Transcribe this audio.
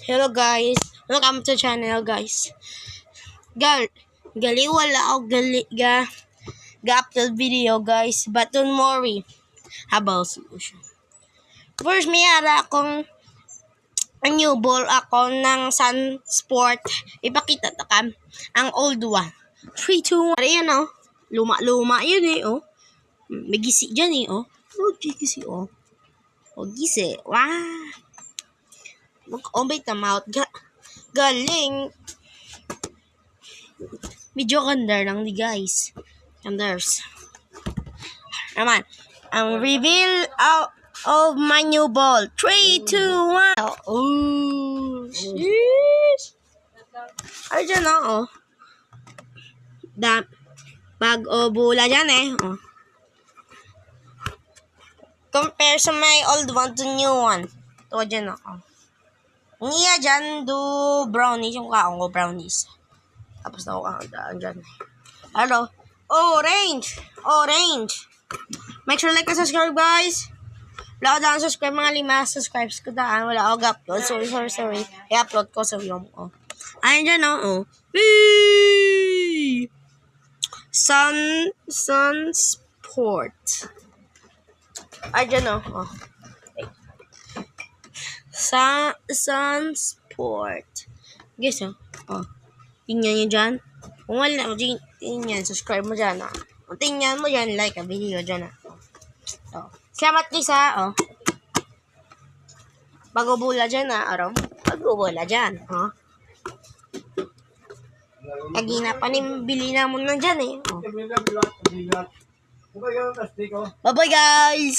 Hello guys, welcome to channel guys. Gali wala ako ga-upload video guys, but don't worry about solution. First, mayara akong new ball ako ng Sun Sport. Ipakita ta kam ang old one. 3, 2, 1. Ayan oh. Luma yun eh oh. May gisi dyan eh oh. Oh, gisi oh. Oh, gisi. Wow. Mag-ombay na mouth. Galing. Medyo ganda lang ni guys. Ganders. Naman. Ang reveal of my new ball. 3, 2, 1. Oh. Sheesh. Ay, dyan oh. Bag o bula dyan eh. Oh. Compare sa my old one to new one. Ito dyan ako. Niya dyan do brownies. Yung kaong ko brownies. Tapos na ako kakandaan dyan. Hello. Orange. Make sure like and subscribe guys. Wala ako daan subscribe. Mga 5 subscribes ko daan. Wala ako upload. Sorry. I-upload ko sa video ko. Ayun dyan oh. Whee! Sun Sport. Ayun dyan oh. Sun Sport. Guys oh. Tingnan nyo dyan. Kung wala mo tingnan, subscribe mo dyan ah. Kung tingnan mo dyan, like ang video dyan ah. Oh. Salamat guys ah. Oh. Bago bula dyan ah. Aram. Bago bula dyan. Oh. Kagina pa bili na mo na dyan eh. Oh. Bye bye guys.